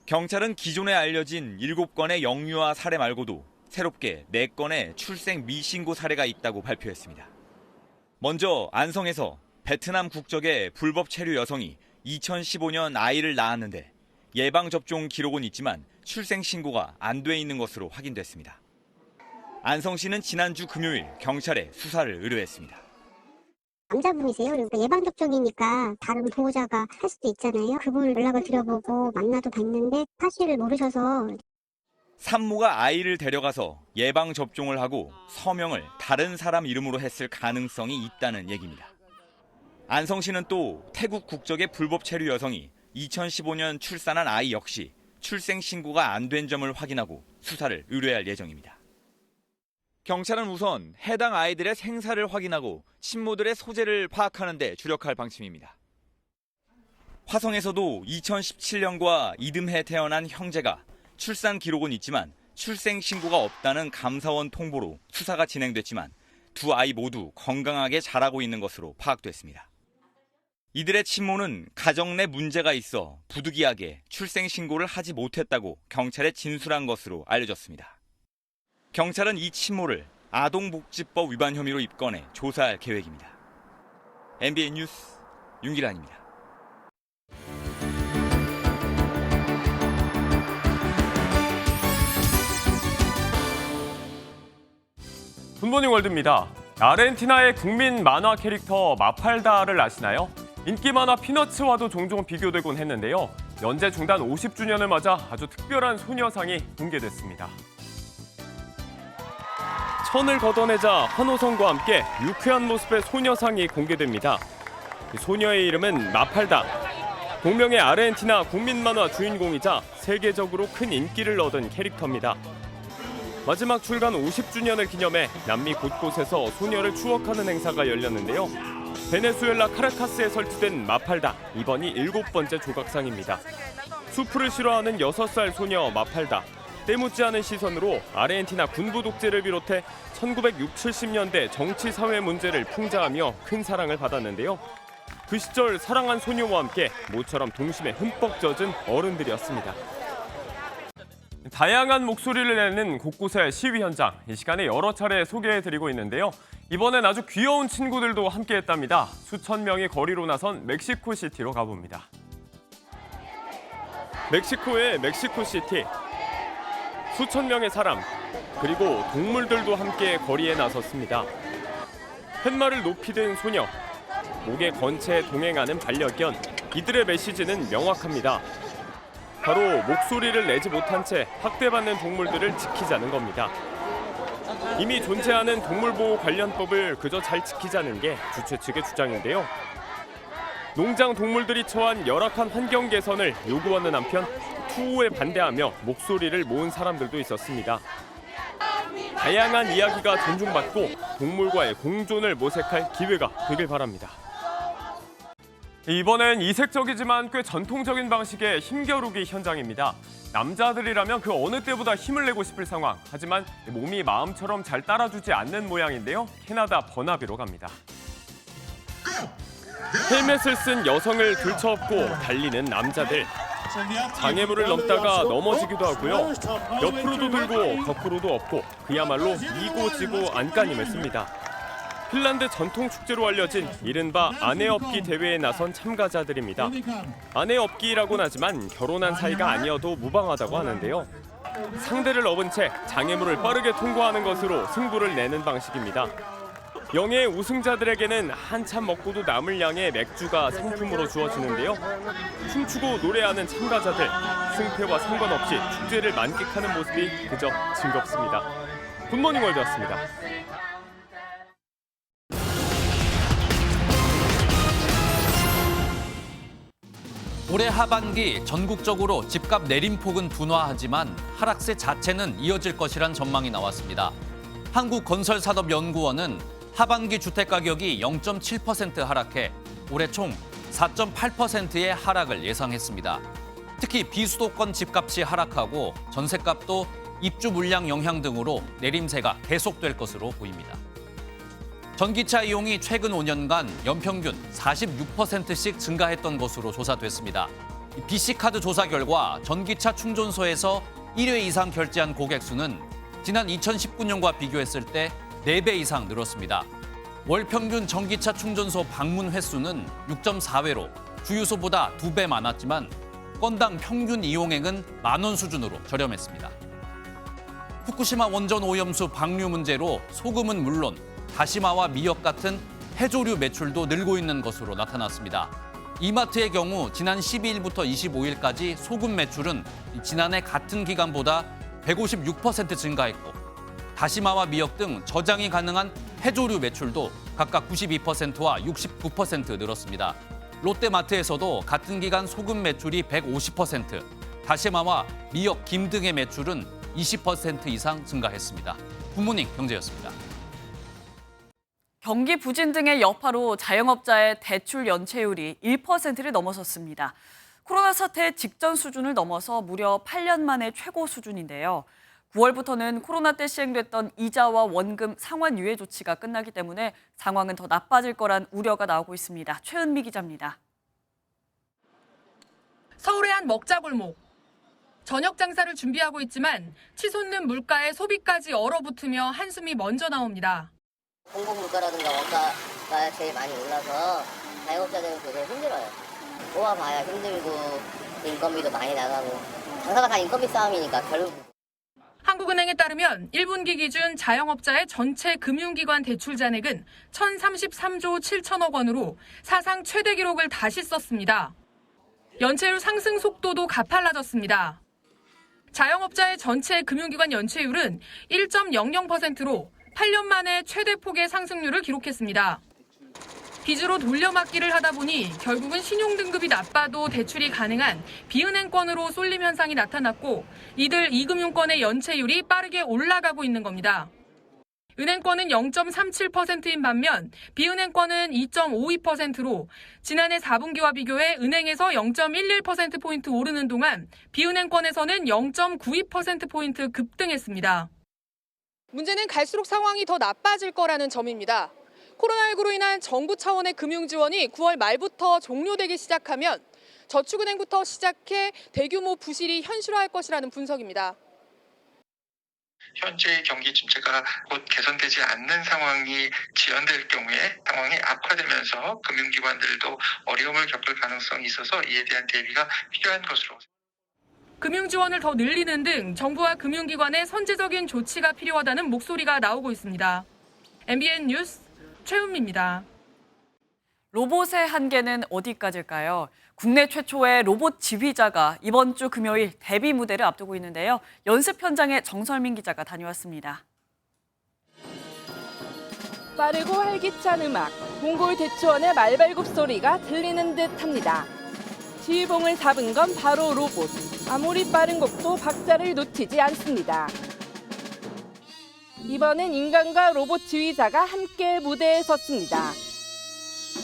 경찰은 기존에 알려진 7건의 영유아 사례 말고도 새롭게 4건의 출생 미신고 사례가 있다고 발표했습니다. 먼저 안성에서 베트남 국적의 불법 체류 여성이 2015년 아이를 낳았는데 예방접종 기록은 있지만 출생 신고가 안 돼 있는 것으로 확인됐습니다. 안성시는 지난주 금요일 경찰에 수사를 의뢰했습니다. 남자분이세요. 그러니까 예방접종이니까 다른 보호자가 할 수도 있잖아요. 그분을 연락을 드려보고 만나도 봤는데 사실을 모르셔서. 산모가 아이를 데려가서 예방접종을 하고 서명을 다른 사람 이름으로 했을 가능성이 있다는 얘기입니다. 안성시는 또 태국 국적의 불법 체류 여성이 2015년 출산한 아이 역시 출생 신고가 안 된 점을 확인하고 수사를 의뢰할 예정입니다. 경찰은 우선 해당 아이들의 생사를 확인하고 친모들의 소재를 파악하는 데 주력할 방침입니다. 화성에서도 2017년과 이듬해 태어난 형제가 출산 기록은 있지만 출생 신고가 없다는 감사원 통보로 수사가 진행됐지만 두 아이 모두 건강하게 자라고 있는 것으로 파악됐습니다. 이들의 친모는 가정 내 문제가 있어 부득이하게 출생 신고를 하지 못했다고 경찰에 진술한 것으로 알려졌습니다. 경찰은 이 친모를 아동복지법 위반 혐의로 입건해 조사할 계획입니다. MBN 뉴스 윤기란입니다. 굿모닝 월드입니다. 아르헨티나의 국민 만화 캐릭터 마팔다를 아시나요? 인기 만화 피너츠와도 종종 비교되곤 했는데요. 연재 중단 50주년을 맞아 아주 특별한 소녀상이 공개됐습니다. 천을 걷어내자 환호성과 함께 유쾌한 모습의 소녀상이 공개됩니다. 소녀의 이름은 마팔다. 동명의 아르헨티나 국민 만화 주인공이자 세계적으로 큰 인기를 얻은 캐릭터입니다. 마지막 출간 50주년을 기념해 남미 곳곳에서 소녀를 추억하는 행사가 열렸는데요. 베네수엘라 카라카스에 설치된 마팔다, 이번이 7번째 조각상입니다. 수프를 싫어하는 6살 소녀 마팔다. 때묻지 않은 시선으로 아르헨티나 군부 독재를 비롯해 1960, 70년대 정치 사회 문제를 풍자하며 큰 사랑을 받았는데요. 그 시절 사랑한 소녀와 함께 모처럼 동심에 흠뻑 젖은 어른들이었습니다. 다양한 목소리를 내는 곳곳의 시위 현장, 이 시간에 여러 차례 소개해드리고 있는데요. 이번엔 아주 귀여운 친구들도 함께했답니다. 수천 명이 거리로 나선 멕시코시티로 가봅니다. 멕시코의 멕시코시티. 수천 명의 사람, 그리고 동물들도 함께 거리에 나섰습니다. 팻말을 높이 든 소녀, 목에 건 채 동행하는 반려견, 이들의 메시지는 명확합니다. 바로 목소리를 내지 못한 채 학대받는 동물들을 지키자는 겁니다. 이미 존재하는 동물보호 관련법을 그저 잘 지키자는 게 주최 측의 주장인데요. 농장 동물들이 처한 열악한 환경 개선을 요구하는 한편 투우에 반대하며 목소리를 모은 사람들도 있었습니다. 다양한 이야기가 존중받고 동물과의 공존을 모색할 기회가 되길 바랍니다. 이번엔 이색적이지만 꽤 전통적인 방식의 힘겨루기 현장입니다. 남자들이라면 그 어느 때보다 힘을 내고 싶을 상황. 하지만 몸이 마음처럼 잘 따라주지 않는 모양인데요. 캐나다 버나비로 갑니다. 헬멧을 쓴 여성을 들쳐업고 달리는 남자들. 장애물을 넘다가 넘어지기도 하고요. 옆으로도 들고 거꾸로도 업고 그야말로 이고 지고 안간힘했습니다. 핀란드 전통 축제로 알려진 이른바 아내업기 대회에 나선 참가자들입니다. 아내업기라고는 하지만 결혼한 사이가 아니어도 무방하다고 하는데요. 상대를 업은 채 장애물을 빠르게 통과하는 것으로 승부를 내는 방식입니다. 영예 우승자들에게는 한참 먹고도 남을 양의 맥주가 상품으로 주어지는데요. 춤추고 노래하는 참가자들, 승패와 상관없이 축제를 만끽하는 모습이 그저 즐겁습니다. 굿모닝 월드였습니다. 올해 하반기 전국적으로 집값 내림폭은 둔화하지만 하락세 자체는 이어질 것이란 전망이 나왔습니다. 한국건설산업연구원은 하반기 주택가격이 0.7% 하락해 올해 총 4.8%의 하락을 예상했습니다. 특히 비수도권 집값이 하락하고 전셋값도 입주 물량 영향 등으로 내림세가 계속될 것으로 보입니다. 전기차 이용이 최근 5년간 연평균 46%씩 증가했던 것으로 조사됐습니다. BC카드 조사 결과 전기차 충전소에서 1회 이상 결제한 고객 수는 지난 2019년과 비교했을 때 4배 이상 늘었습니다. 월 평균 전기차 충전소 방문 횟수는 6.4회로 주유소보다 2배 많았지만 건당 평균 이용액은 10,000원 수준으로 저렴했습니다. 후쿠시마 원전 오염수 방류 문제로 소금은 물론 다시마와 미역 같은 해조류 매출도 늘고 있는 것으로 나타났습니다. 이마트의 경우 지난 12일부터 25일까지 소금 매출은 지난해 같은 기간보다 156% 증가했고 다시마와 미역 등 저장이 가능한 해조류 매출도 각각 92%와 69% 늘었습니다. 롯데마트에서도 같은 기간 소금 매출이 150%, 다시마와 미역, 김 등의 매출은 20% 이상 증가했습니다. 굿모닝 경제였습니다. 경기 부진 등의 여파로 자영업자의 대출 연체율이 1%를 넘어섰습니다. 코로나 사태 직전 수준을 넘어서 무려 8년 만에 최고 수준인데요. 9월부터는 코로나 때 시행됐던 이자와 원금 상환 유예 조치가 끝나기 때문에 상황은 더 나빠질 거란 우려가 나오고 있습니다. 최은미 기자입니다. 서울의 한 먹자골목. 저녁 장사를 준비하고 있지만 치솟는 물가에 소비까지 얼어붙으며 한숨이 먼저 나옵니다. 공급 물가라든가 원가가 제일 많이 올라서 자영업자들은 되게 힘들어요. 모아봐야 힘들고 인건비도 많이 나가고 장사가 다 인건비 싸움이니까 결국. 한국은행에 따르면 1분기 기준 자영업자의 전체 금융기관 대출 잔액은 1,033조 7천억 원으로 사상 최대 기록을 다시 썼습니다. 연체율 상승 속도도 가팔라졌습니다. 자영업자의 전체 금융기관 연체율은 1.00%로 8년 만에 최대 폭의 상승률을 기록했습니다. 빚으로 돌려막기를 하다 보니 결국은 신용등급이 나빠도 대출이 가능한 비은행권으로 쏠림 현상이 나타났고 이들 이금융권의 연체율이 빠르게 올라가고 있는 겁니다. 은행권은 0.37%인 반면 비은행권은 2.52%로 지난해 4분기와 비교해 은행에서 0.11%포인트 오르는 동안 비은행권에서는 0.92%포인트 급등했습니다. 문제는 갈수록 상황이 더 나빠질 거라는 점입니다. 코로나19로 인한 정부 차원의 금융 지원이 9월 말부터 종료되기 시작하면 저축은행부터 시작해 대규모 부실이 현실화할 것이라는 분석입니다. 현재의 경기 침체가 곧 개선되지 않는 상황이 지연될 경우에 상황이 악화되면서 금융기관들도 어려움을 겪을 가능성이 있어서 이에 대한 대비가 필요한 것으로. 금융 지원을 더 늘리는 등 정부와 금융기관의 선제적인 조치가 필요하다는 목소리가 나오고 있습니다. MBN 뉴스 최은미입니다. 로봇의 한계는 어디까지일까요? 국내 최초의 로봇 지휘자가 이번 주 금요일 데뷔 무대를 앞두고 있는데요. 연습 현장에 정설민 기자가 다녀왔습니다. 빠르고 활기찬 음악, 몽골 대추원의 말발굽 소리가 들리는 듯합니다. 지휘봉을 잡은 건 바로 로봇. 아무리 빠른 곡도 박자를 놓치지 않습니다. 이번엔 인간과 로봇 지휘자가 함께 무대에 섰습니다.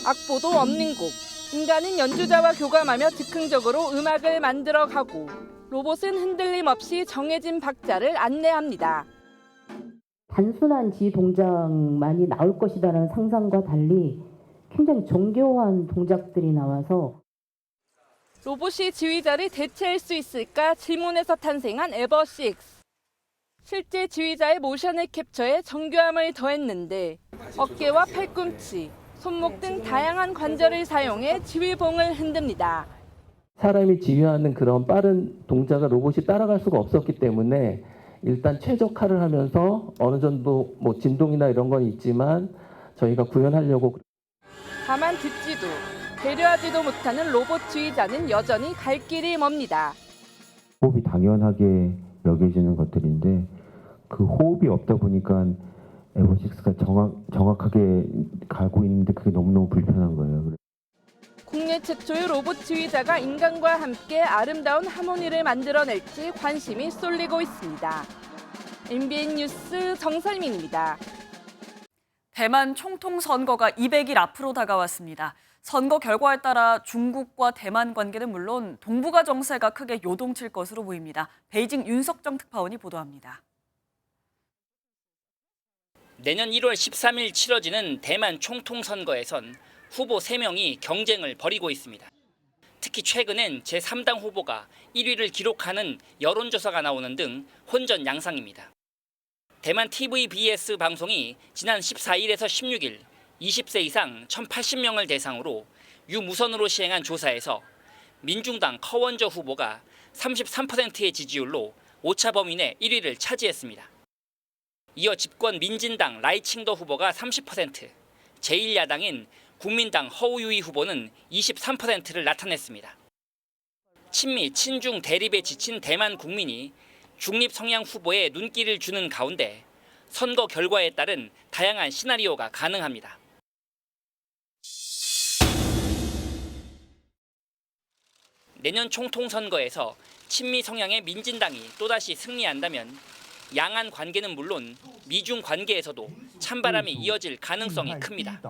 악보도 없는 곡. 인간은 연주자와 교감하며 즉흥적으로 음악을 만들어가고 로봇은 흔들림 없이 정해진 박자를 안내합니다. 단순한 지휘 동작만이 나올 것이라는 상상과 달리 굉장히 정교한 동작들이 나와서 로봇이 지휘자를 대체할 수 있을까 질문에서 탄생한 에버6. 실제 지휘자의 모션을 캡처해 정교함을 더했는데 어깨와 팔꿈치, 손목 등 다양한 관절을 사용해 지휘봉을 흔듭니다. 사람이 지휘하는 그런 빠른 동작을 로봇이 따라갈 수가 없었기 때문에 일단 최적화를 하면서 어느 정도 뭐 진동이나 이런 건 있지만 저희가 구현하려고. 다만 듣지도 배려하지도 못하는 로봇 지휘자는 여전히 갈 길이 멉니다. 호흡이 당연하게 여겨지는 것들인데 그 호흡이 없다 보니까 에버6가 정확하게 가고 있는데 그게 너무너무 불편한 거예요. 국내 최초의 로봇 지휘자가 인간과 함께 아름다운 하모니를 만들어낼지 관심이 쏠리고 있습니다. MBN 뉴스 정설민입니다. 대만 총통 선거가 200일 앞으로 다가왔습니다. 선거 결과에 따라 중국과 대만 관계는 물론 동북아 정세가 크게 요동칠 것으로 보입니다. 베이징 윤석정 특파원이 보도합니다. 내년 1월 13일 치러지는 대만 총통 선거에선 후보 3명이 경쟁을 벌이고 있습니다. 특히 최근엔 제3당 후보가 1위를 기록하는 여론조사가 나오는 등 혼전 양상입니다. 대만 TVBS 방송이 지난 14일에서 16일 20세 이상 1,080명을 대상으로 유무선으로 시행한 조사에서 민중당 커원저 후보가 33%의 지지율로 오차 범위 내 1위를 차지했습니다. 이어 집권 민진당 라이칭더 후보가 30%, 제1야당인 국민당 허우유이 후보는 23%를 나타냈습니다. 친미, 친중 대립에 지친 대만 국민이 중립 성향 후보에 눈길을 주는 가운데 선거 결과에 따른 다양한 시나리오가 가능합니다. 내년 총통 선거에서 친미 성향의 민진당이 또다시 승리한다면 양안 관계는 물론 미중 관계에서도 찬바람이 이어질 가능성이 큽니다.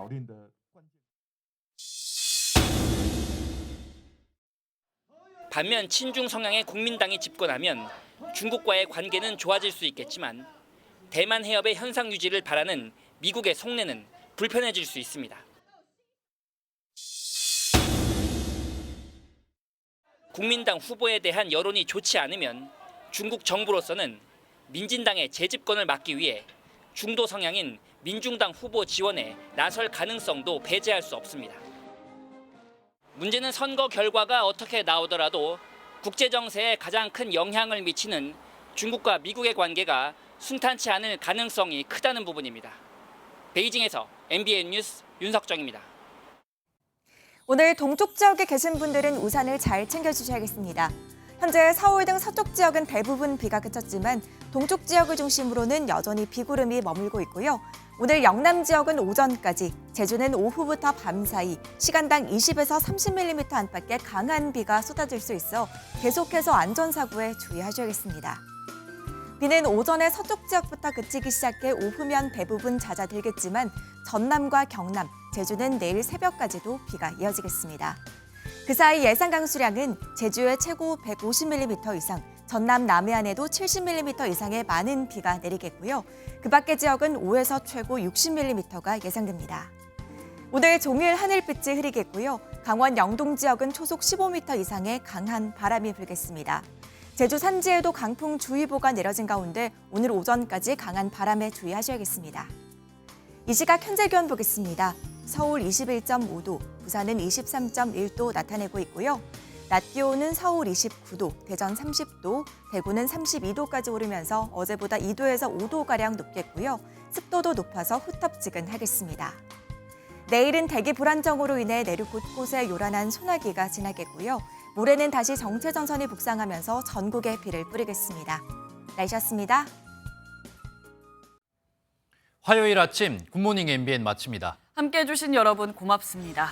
반면 친중 성향의 국민당이 집권하면 중국과의 관계는 좋아질 수 있겠지만 대만 해협의 현상 유지를 바라는 미국의 속내는 불편해질 수 있습니다. 국민당 후보에 대한 여론이 좋지 않으면 중국 정부로서는 민진당의 재집권을 막기 위해 중도 성향인 민중당 후보 지원에 나설 가능성도 배제할 수 없습니다. 문제는 선거 결과가 어떻게 나오더라도 국제 정세에 가장 큰 영향을 미치는 중국과 미국의 관계가 순탄치 않을 가능성이 크다는 부분입니다. 베이징에서 MBN 뉴스 윤석정입니다. 오늘 동쪽 지역에 계신 분들은 우산을 잘 챙겨주셔야겠습니다. 현재 서울 등 서쪽 지역은 대부분 비가 그쳤지만 동쪽 지역을 중심으로는 여전히 비구름이 머물고 있고요. 오늘 영남 지역은 오전까지, 제주는 오후부터 밤 사이 시간당 20에서 30mm 안팎의 강한 비가 쏟아질 수 있어 계속해서 안전사고에 주의하셔야겠습니다. 비는 오전에 서쪽 지역부터 그치기 시작해 오후면 대부분 잦아들겠지만 전남과 경남, 제주는 내일 새벽까지도 비가 이어지겠습니다. 그 사이 예상 강수량은 제주에 최고 150mm 이상, 전남 남해안에도 70mm 이상의 많은 비가 내리겠고요. 그 밖의 지역은 5에서 최고 60mm가 예상됩니다. 오늘 종일 하늘빛이 흐리겠고요. 강원 영동 지역은 초속 15m 이상의 강한 바람이 불겠습니다. 제주 산지에도 강풍주의보가 내려진 가운데 오늘 오전까지 강한 바람에 주의하셔야겠습니다. 이 시각 현재 기온 보겠습니다. 서울 21.5도, 부산은 23.1도 나타내고 있고요. 낮 기온은 서울 29도, 대전 30도, 대구는 32도까지 오르면서 어제보다 2도에서 5도가량 높겠고요. 습도도 높아서 후텁지근하겠습니다. 내일은 대기 불안정으로 인해 내륙 곳곳에 요란한 소나기가 지나겠고요. 모레는 다시 정체전선이 북상하면서 전국에 비를 뿌리겠습니다. 날씨였습니다. 화요일 아침 굿모닝 MBN 마칩니다. 함께해 주신 여러분 고맙습니다.